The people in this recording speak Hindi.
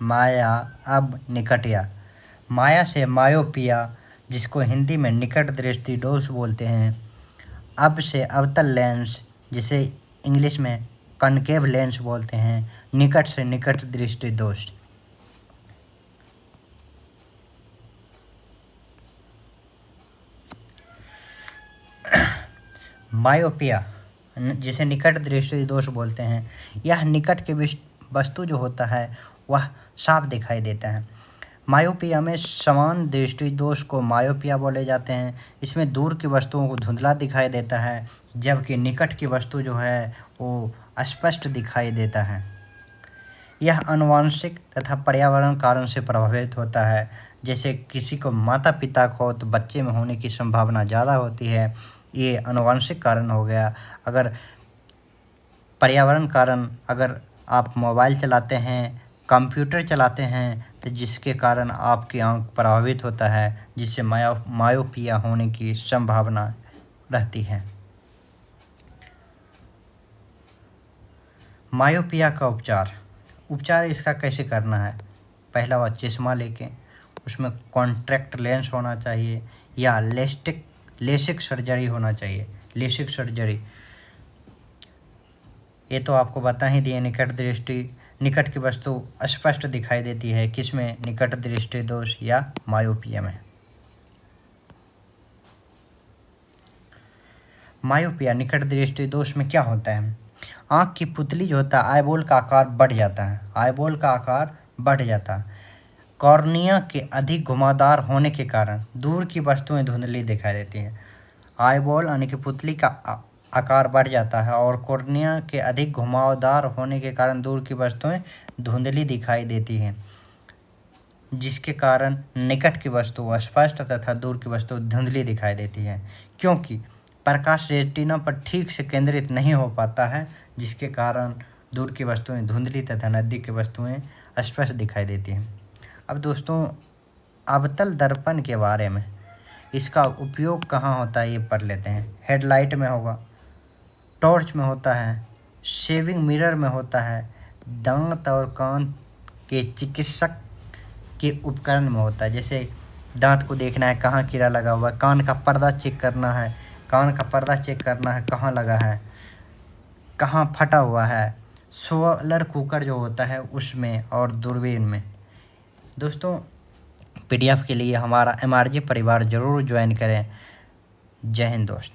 माया अब निकटिया। माया से मायोपिया, जिसको हिंदी में निकट दृष्टि दोष बोलते हैं। अब से अवतल लेंस, जिसे इंग्लिश में कॉनकेव लेंस बोलते हैं। निकट से निकट दृष्टि दोष। मायोपिया, जिसे निकट दृष्टि दोष बोलते हैं, यह निकट के वस्तु जो होता है वह साफ दिखाई देता है। मायोपिया में समान दृष्टि दोष को मायोपिया बोले जाते हैं। इसमें दूर की वस्तुओं को धुंधला दिखाई देता है, जबकि निकट की वस्तु जो है वो स्पष्ट दिखाई देता है। यह आनुवंशिक तथा पर्यावरण कारण से प्रभावित होता है। जैसे किसी को माता पिता को तो बच्चे में होने की संभावना ज़्यादा होती है, ये आनुवंशिक कारण हो गया। अगर पर्यावरण कारण, अगर आप मोबाइल चलाते हैं, कंप्यूटर चलाते हैं, तो जिसके कारण आपकी आँख प्रभावित होता है, जिससे मायोपिया होने की संभावना रहती है। मायोपिया का उपचार इसका कैसे करना है? पहला बात, चश्मा लेके उसमें कॉन्ट्रैक्ट लेंस होना चाहिए या लेसिक सर्जरी होना चाहिए। लेसिक सर्जरी ये तो आपको बता ही दिए। निकट की वस्तु स्पष्ट दिखाई देती है, किसमें? निकट दृष्टि दोष या मायोपिया में। मायोपिया निकट दृष्टि दोष में क्या होता है? आँख की पुतली जो होता है, आईबॉल का आकार बढ़ जाता है। आईबॉल का आकार बढ़ जाता है। कॉर्निया के अधिक घुमावदार होने के कारण दूर की वस्तुएं धुंधली दिखाई देती हैं। आईबॉल यानी कि पुतली का आकार बढ़ जाता है और कॉर्निया के अधिक घुमावदार होने के कारण दूर की वस्तुएं धुंधली दिखाई देती हैं, जिसके कारण निकट की वस्तु स्पष्ट तथा दूर की वस्तु धुंधली दिखाई देती है, क्योंकि प्रकाश रेटिना पर ठीक से केंद्रित नहीं हो पाता है, जिसके कारण दूर की वस्तुएं धुंधली तथा नज़दीक की वस्तुएं स्पष्ट दिखाई देती हैं। अब दोस्तों, अवतल दर्पण के बारे में, इसका उपयोग कहाँ होता है ये पढ़ लेते हैं। हेडलाइट में होगा, टॉर्च में होता है, शेविंग मिरर में होता है, दांत और कान के चिकित्सक के उपकरण में होता है। जैसे दांत को देखना है कहाँ कीड़ा लगा हुआ है, कान का पर्दा चेक करना है, कहाँ लगा है, कहाँ फटा हुआ है, सोलर कुकर जो होता है उसमें, और दूरबीन में। दोस्तों, PDF के लिए हमारा MRG परिवार ज़रूर ज्वाइन करें। जय हिंद दोस्त।